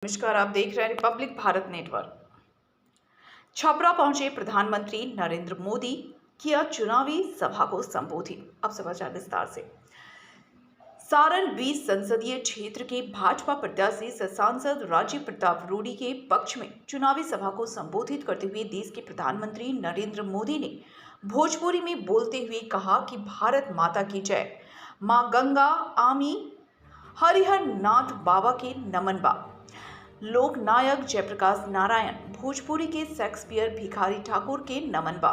नमस्कार, आप देख रहे हैं रिपब्लिक भारत नेटवर्क। छपरा पहुंचे प्रधानमंत्री नरेंद्र मोदी, किया चुनावी सभा को संबोधित। अब समाचार विस्तार से। सारण 20 संसदीय क्षेत्र के भाजपा प्रत्याशी सांसद राजीव प्रताप रूडी के पक्ष में चुनावी सभा को संबोधित करते हुए देश के प्रधानमंत्री नरेंद्र मोदी ने भोजपुरी में बोलते हुए कहा कि भारत माता की जय, मां गंगा आमी, हरिहर नाथ बाबा के नमन बा। लोक नायक जयप्रकाश नारायण, भोजपुरी के शेक्सपियर भिखारी ठाकुर के नमन बा।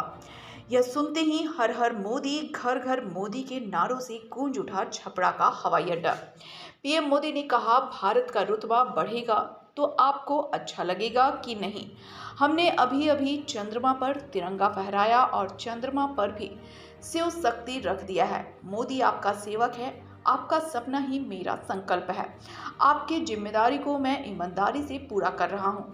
यह सुनते ही हर हर मोदी, घर घर मोदी के नारों से गूंज उठा छपरा का हवाई अड्डा। पीएम मोदी ने कहा, भारत का रुतबा बढ़ेगा तो आपको अच्छा लगेगा कि नहीं। हमने अभी अभी चंद्रमा पर तिरंगा फहराया और चंद्रमा पर भी शिव शक्ति रख दिया है। मोदी आपका सेवक है, आपका सपना ही मेरा संकल्प है। आपकी जिम्मेदारी को मैं ईमानदारी से पूरा कर रहा हूं।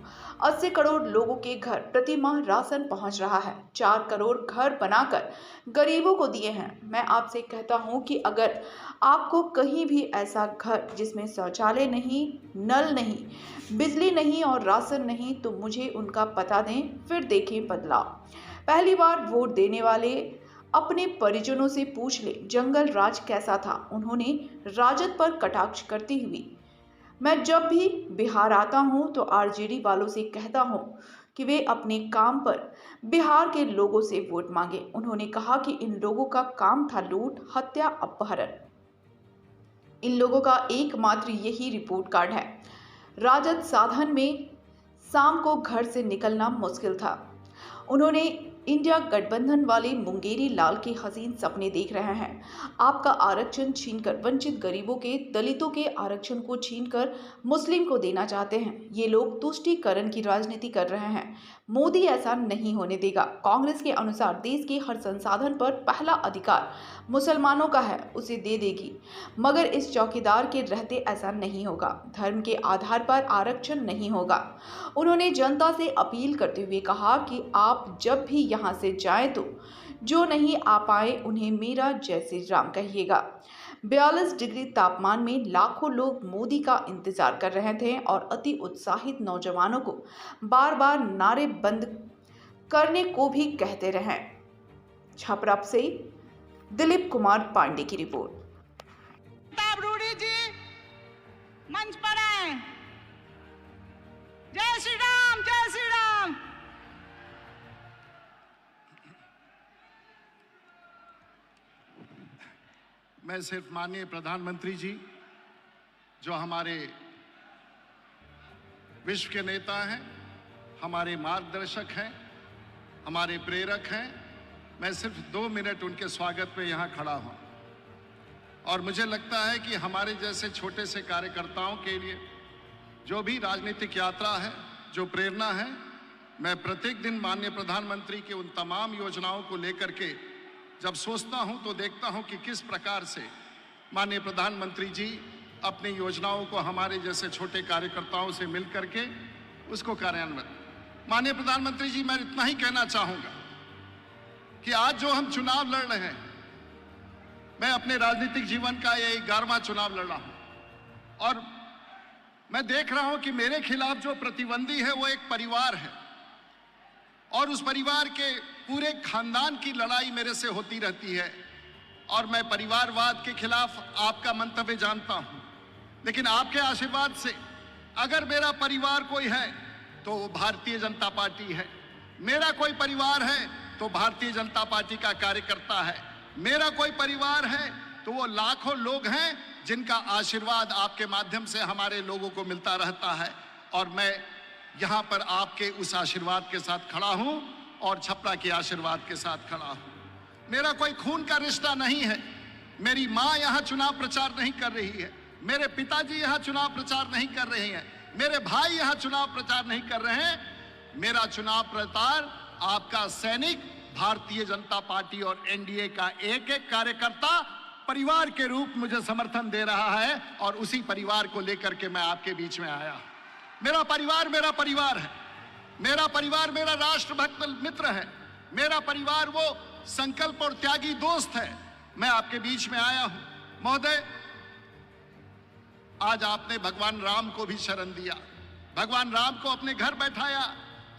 80 करोड़ लोगों के घर प्रति माह राशन पहुंच रहा है। 4 करोड़ घर बनाकर गरीबों को दिए हैं। मैं आपसे कहता हूं कि अगर आपको कहीं भी ऐसा घर जिसमें शौचालय नहीं, नल नहीं, बिजली नहीं और राशन नहीं, तो मुझे उनका पता दें, फिर देखें बदलाव। पहली बार वोट देने वाले अपने परिजनों से पूछ ले जंगल राज कैसा था। उन्होंने राजद पर कटाक्ष करती हुई, मैं जब भी बिहार आता हूं तो आरजेडी वालों से कहता हूं कि वे अपने काम पर बिहार के लोगों से वोट मांगे। उन्होंने कहा कि इन लोगों का काम था लूट, हत्या, अपहरण। इन लोगों का एकमात्र यही रिपोर्ट कार्ड है। राजद साधन में शाम को घर से निकलना मुश्किल था। उन्होंने इंडिया गठबंधन वाले मुंगेरी लाल के हसीन सपने देख रहे हैं। आपका आरक्षण छीनकर वंचित गरीबों के, दलितों के आरक्षण को छीनकर मुस्लिम को देना चाहते हैं। ये लोग तुष्टीकरण की राजनीति कर रहे हैं। मोदी ऐसा नहीं होने देगा। कांग्रेस के अनुसार देश के हर संसाधन पर पहला अधिकार मुसलमानों का है, उसे दे देगी। मगर इस चौकीदार के रहते ऐसा नहीं होगा। धर्म के आधार पर आरक्षण नहीं होगा। उन्होंने जनता से अपील करते हुए कहा कि आप जब भी यहाँ से जाएं तो जो नहीं आ पाए उन्हें मेरा जय श्री राम कहिएगा। 42 डिग्री तापमान में लाखों लोग मोदी का इंतजार कर रहे थे और अति उत्साहित नौजवानों को बार बार नारे बंद करने को भी कहते रहे। छपरा से दिलीप कुमार पांडे की रिपोर्ट। प्रताप रूडी जी मंच पर आए। जय श्री राम, जय श्री राम। मैं सिर्फ माननीय प्रधानमंत्री जी, जो हमारे विश्व के नेता हैं, हमारे मार्गदर्शक हैं, हमारे प्रेरक हैं, मैं सिर्फ 2 मिनट उनके स्वागत में यहाँ खड़ा हूँ। और मुझे लगता है कि हमारे जैसे छोटे से कार्यकर्ताओं के लिए जो भी राजनीतिक यात्रा है, जो प्रेरणा है, मैं प्रत्येक दिन माननीय प्रधानमंत्री के उन तमाम योजनाओं को लेकर के जब सोचता हूं तो देखता हूं कि किस प्रकार से माननीय प्रधानमंत्री जी अपनी योजनाओं को हमारे जैसे छोटे कार्यकर्ताओं से मिलकर के उसको कार्यान्वित। माननीय प्रधानमंत्री जी, मैं इतना ही कहना चाहूंगा कि आज जो हम चुनाव लड़ रहे हैं, मैं अपने राजनीतिक जीवन का ये 11वां चुनाव लड़ रहा हूं और मैं देख रहा हूं कि मेरे खिलाफ जो प्रतिद्वंदी है वो एक परिवार है और उस परिवार के पूरे खानदान की लड़ाई मेरे से होती रहती है और मैं परिवारवाद के खिलाफ आपका मंतव्य जानता हूं, लेकिन आपके आशीर्वाद से अगर मेरा परिवार कोई है तो वो भारतीय जनता पार्टी है। मेरा कोई परिवार है तो भारतीय जनता पार्टी का कार्यकर्ता है। मेरा कोई परिवार है तो वो लाखों लोग हैं जिनका आशीर्वाद आपके माध्यम से हमारे लोगों को मिलता रहता है और मैं यहाँ पर आपके उस आशीर्वाद के साथ खड़ा हूँ और छपरा के आशीर्वाद के साथ खड़ा हूँ। मेरा कोई खून का रिश्ता नहीं है। मेरी माँ यहाँ चुनाव प्रचार नहीं कर रही है, मेरे पिताजी यहाँ चुनाव प्रचार नहीं कर रहे हैं, मेरे भाई यहाँ चुनाव प्रचार नहीं कर रहे हैं। मेरा चुनाव प्रचार आपका सैनिक, भारतीय जनता पार्टी और एनडीए का एक एक कार्यकर्ता परिवार के रूप मुझे समर्थन दे रहा है और उसी परिवार को लेकर के मैं आपके बीच में आया। मेरा परिवार है। मेरा परिवार मेरा राष्ट्रभक्त मित्र है। मेरा परिवार वो संकल्प और त्यागी दोस्त है। मैं आपके बीच में आया हूं। महोदय, आज आपने भगवान राम को भी शरण दिया, भगवान राम को अपने घर बैठाया।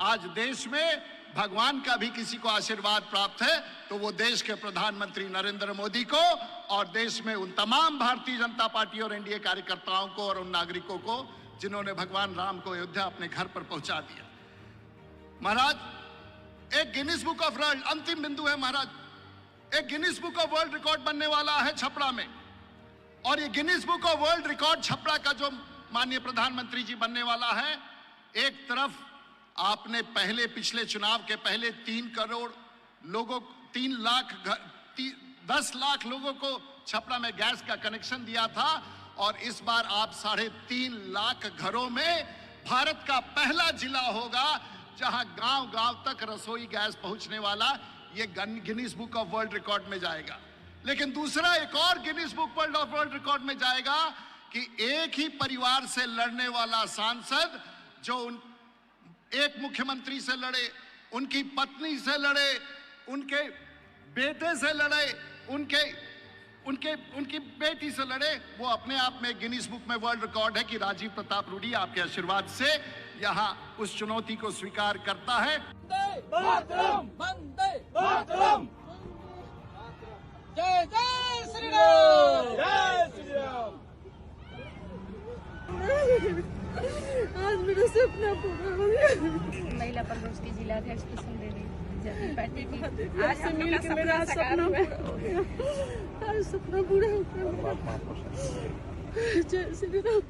आज देश में भगवान का भी किसी को आशीर्वाद प्राप्त है तो वो देश के प्रधानमंत्री नरेंद्र मोदी को और देश में उन तमाम भारतीय जनता पार्टी और एनडीए कार्यकर्ताओं को और उन नागरिकों को जिन्होंने भगवान राम को अयोध्या अपने घर पर पहुंचा दिया। महाराज, एक गिनीज बुक ऑफ वर्ल्ड, अंतिम बिंदु है महाराज, एक Guinness book of world record बनने वाला है छपरा में। और ये Guinness book of world record Chhapra का जो माननीय प्रधानमंत्री जी बनने वाला है, एक तरफ आपने पहले पिछले चुनाव के पहले 3 करोड़ लोगों, 10 लाख लोगों को छपरा में गैस का कनेक्शन दिया था और इस बार आप 3.5 लाख घरों में भारत का पहला जिला होगा जहां गांव-गांव तक रसोई गैस पहुंचने वाला। ये Guinness book of world record में जाएगा। लेकिन दूसरा एक और Guinness book of world record में जाएगा कि एक ही परिवार से लड़ने वाला सांसद जो एक मुख्यमंत्री से लड़े, उनकी पत्नी से लड़े, उनके बेटे से लड़े, उनकी बेटी से लड़े, वो अपने आप में गिनीज बुक में वर्ल्ड रिकॉर्ड है कि राजीव प्रताप रूडी आपके आशीर्वाद से यहाँ उस चुनौती को स्वीकार करता है। जय जय श्री राम, जय श्री राम। आज मेरा सपना पूरा हो गया। महिला प्रकोष्ठ की जिलाध्यक्ष कुसुम देवी जब बैठी थी, आज से मिल के मेरा सपना पूरा हो गया। आज सपना पूरा हो गया। जय श्री राम।